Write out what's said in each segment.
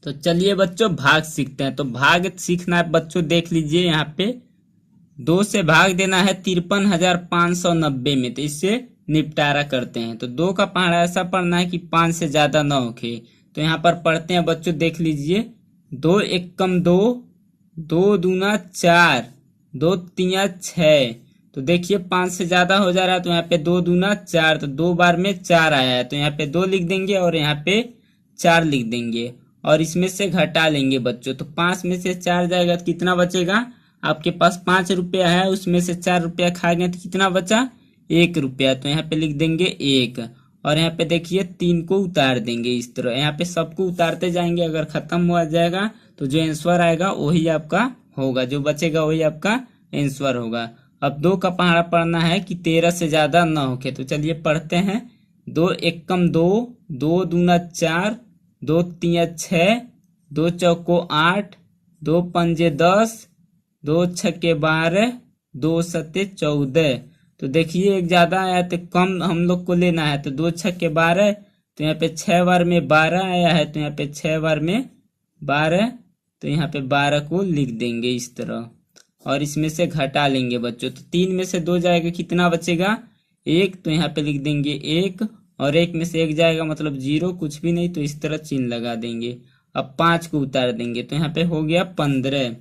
तो चलिए बच्चों भाग सीखते हैं। तो भाग सीखना है बच्चों, देख लीजिए यहाँ पे 2 से भाग देना है 53,590 में। तो इससे निपटारा करते हैं। तो 2 का पहाड़ा ऐसा पढ़ना है कि 5 से ज्यादा न होके। तो यहाँ पर पढ़ते हैं बच्चों, देख लीजिए 2 एकम 2, 2 दूना 4, 2 तिया 6। तो देखिए 5 से ज्यादा हो जा रहा है, तो यहाँ पे 2 दूना 4, तो 2 बार में 4 आया है, तो यहाँ पे 2 लिख देंगे और यहाँ पे 4 लिख देंगे और इसमें से घटा लेंगे बच्चों। तो 5 में से 4 जाएगा तो कितना बचेगा? आपके पास 5 रुपया है, उसमें से 4 रुपया खा गए तो कितना बचा? 1 रुपया। तो यहाँ पे लिख देंगे 1 और यहाँ पे देखिए 3 को उतार देंगे इस तरह। यहाँ पे सबको उतारते जाएंगे, अगर खत्म हो जाएगा तो जो आंसर आएगा वही आपका होगा, जो बचेगा वही आपका आंसर होगा। अब 2 का पहाड़ा पढ़ना है कि 13 से ज्यादा न होके। तो चलिए पढ़ते हैं। 2 एकम 2, 2 दूना 4, 2 तिया 6, 2 चौको 8, 2 पंजे 10, 2 छक्के 12, 2 सत्ते 14। तो देखिए एक ज्यादा आया तो कम हम लोग को लेना है। तो 2 छक्के 12, तो यहाँ पे 6 बार में 12 आया है, तो यहाँ पे 6 बार में 12, तो यहाँ पे 12 को लिख देंगे इस तरह और इसमें से घटा लेंगे बच्चों। तो 3 में से 2 जाएगा, कितना बचेगा? 1। तो यहाँ पे लिख देंगे 1 और 1 में से 1 जाएगा मतलब 0, कुछ भी नहीं, तो इस तरह चिन्ह लगा देंगे। अब 5 को उतार देंगे तो यहाँ पे हो गया 15।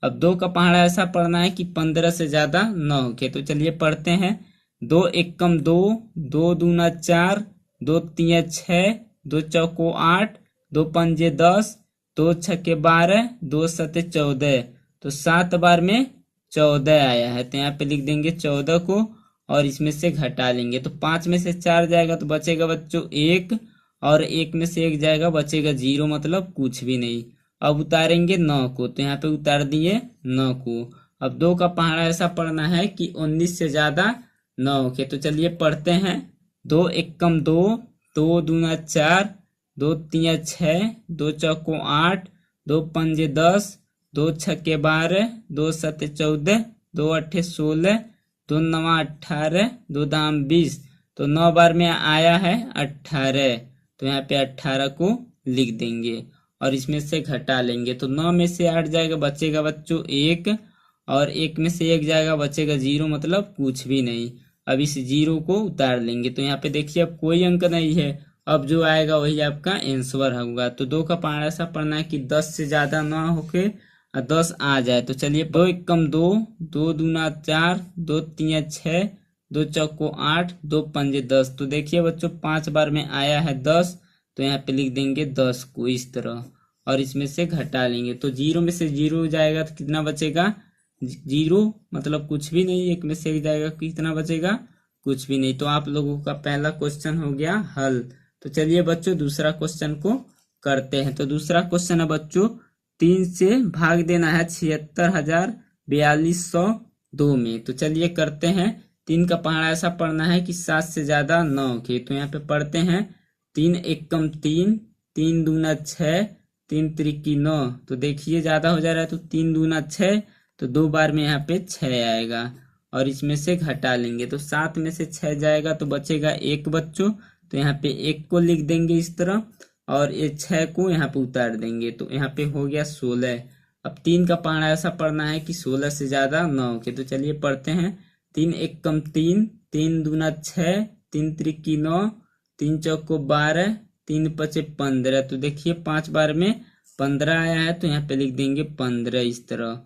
अब 2 का पहाड़ा ऐसा पढ़ना है कि 15 से ज्यादा न होके। तो चलिए पढ़ते हैं। 2 एकम 2, 2 दूना 4, 2 तिया 6, 2 चौको 8, 2 पंजे 10, 2 छक्के 12, 2 सत्ते 14। तो 7 बार में 14 आया है, तो यहाँ पे लिख देंगे 14 को और इसमें से घटा लेंगे। तो 5 में से 4 जाएगा तो बचेगा बच्चों 1 और 1 में से 1 जाएगा, बचेगा 0, मतलब कुछ भी नहीं। अब उतारेंगे 9 को, तो यहाँ पे उतार दिए 9 को। अब 2 का पहाड़ा ऐसा पढ़ना है कि 19 से ज्यादा न होके। तो चलिए पढ़ते हैं। 2 एकम 2, 2 दूना 4, 2 तिया 6, 2 चौको 8, 2 पंजे 10, 2 छक्के 12, 2 सत्ते 14, 2 अट्ठे 16, 2 नवा 18, 2 दाम 20। तो 9 बार में आया है 18, तो यहाँ पे 18 को लिख देंगे और इसमें से घटा लेंगे। तो 9 में से 8 जाएगा, बचेगा बच्चों 1 और 1 में से 1 जाएगा, बचेगा 0, मतलब कुछ भी नहीं। अब इस 0 को उतार लेंगे। तो यहाँ पे देखिए अब कोई अंक नहीं है, अब जो आएगा वही आपका आंसर होगा। तो 2 का पहाड़ा ऐसा पढ़ना है कि 10 से ज्यादा ना होके 10 आ जाए। तो चलिए 2 एकम 2, 2 दूना 4, 2 तिया 6, 2 चौको 8, 2 पंजे 10। तो देखिए बच्चों 5 बार में आया है 10, तो यहाँ पे लिख देंगे 10 को इस तरह और इसमें से घटा लेंगे। तो 0 में से 0 जाएगा तो कितना बचेगा? 0, मतलब कुछ भी नहीं। 1 में से 1 जाएगा, कितना बचेगा? कुछ भी नहीं। तो आप लोगों का पहला क्वेश्चन हो गया हल। तो चलिए बच्चों दूसरा क्वेश्चन को करते हैं। तो दूसरा क्वेश्चन है बच्चों, 3 से भाग देना है 76,4202 में। तो चलिए करते हैं। 3 का पहाड़ा ऐसा पढ़ना है कि 7 से ज्यादा न होके। तो यहाँ पे पढ़ते हैं। 3 एकम 3, 3 दूना 6, 3 त्रिकी 9। तो देखिए ज्यादा हो जा रहा है, तो 3 दूना 6, तो 2 बार में यहाँ पे 6 आएगा और इसमें से घटा लेंगे। तो 7 में से 6 जाएगा तो बचेगा 1 बच्चों। तो यहाँ पे 1 को लिख देंगे इस तरह और ये 6 को यहाँ पे उतार देंगे। तो यहाँ पे हो गया 16। अब 3 का पहाड़ा ऐसा पढ़ना है कि 16 से ज्यादा न होके। तो चलिए पढ़ते हैं। 3 एकम 3, 3 दूना 6, 3 त्रिकी 9, 3 चौको 12, 3 पचे 15। तो देखिए 5 बार में 15 आया है, तो यहाँ पे लिख देंगे 15 इस तरह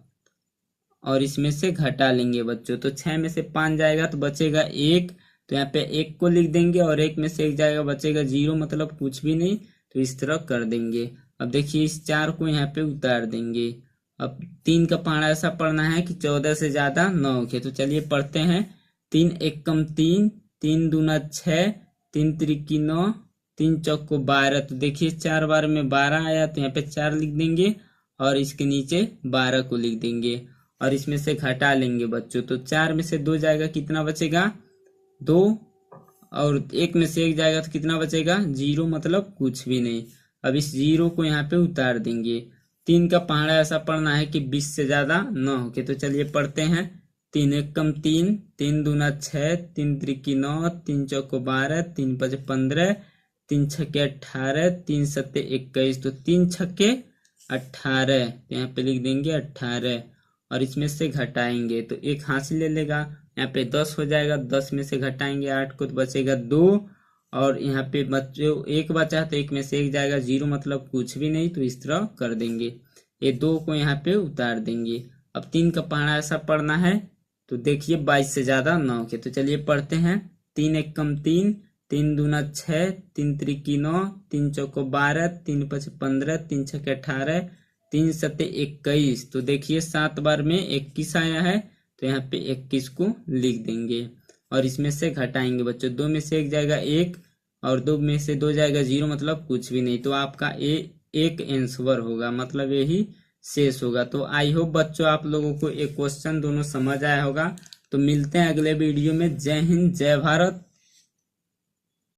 और इसमें से घटा लेंगे बच्चों। तो 6 में से 5 जाएगा तो बचेगा 1, तो यहाँ पे 1 को लिख देंगे और 1 में से 1 जाएगा, बचेगा 0, मतलब कुछ भी नहीं। तो इस तरह कर देंगे। अब देखिए इस 4 को यहाँ पे उतार देंगे। अब 3 का पहाड़ा ऐसा पढ़ना है कि 14 से ज्यादा न होके। तो चलिए पढ़ते हैं। 3 एकम 3, 3 दूना 6, 3 त्रिकी 9, 3 चौको 12। तो देखिए 4 बार में 12 आया, तो यहाँ पे 4 लिख देंगे और इसके नीचे 12 को लिख देंगे और इसमें से घटा लेंगे बच्चों। तो 4 में से 2 जाएगा, कितना बचेगा? 2 और 1 में से 1 जाएगा तो कितना बचेगा? 0, मतलब कुछ भी नहीं। अब इस 0 को यहाँ पे उतार देंगे। 3 का पहाड़ा ऐसा पढ़ना है कि 20 से ज्यादा न होके। तो चलिए पढ़ते हैं। 3 एकम 3, 3 दूना 6, 3 त्रिकी 9, 3 चौको 12, 3 पचे 15, 3 छक्के 18, 3 सत्ते 21, तो 3 छक्के 18, तो यहाँ पे लिख देंगे 18 और इसमें से घटाएंगे तो एक हासिल ले लेगा, यहाँ पे 10 हो जाएगा, 10 में से घटाएंगे 8 को तो बचेगा 2 और यहाँ पे बच्चों एक बचा तो एक में से एक जाएगा 0, मतलब कुछ भी नहीं, तो इस तरह कर देंगे। ये 2 को यहाँ पे उतार देंगे। अब 3 का पहाड़ा ऐसा पढ़ना है तो देखिए 22 से ज्यादा 9 के, तो चलिए पढ़ते हैं। 3 एक कम 3, 3 दूना 6, 3 त्रिकी 9, 3 चौको 12, 3 पच 15, 3 छक्के 18, 3 सत्ते 21, तो देखिए 7 बार में 21 आया है तो यहाँ पे 21 को लिख देंगे और इसमें से घटाएंगे बच्चों। 2 में से 1 जाएगा 1 और 2 में से 2 जाएगा 0, मतलब कुछ भी नहीं, तो आपका एक आंसर होगा, मतलब यही शेष होगा। तो आई होप बच्चों आप लोगों को एक क्वेश्चन दोनों समझ आया होगा। तो मिलते हैं अगले वीडियो में। जय हिंद, जय भारत।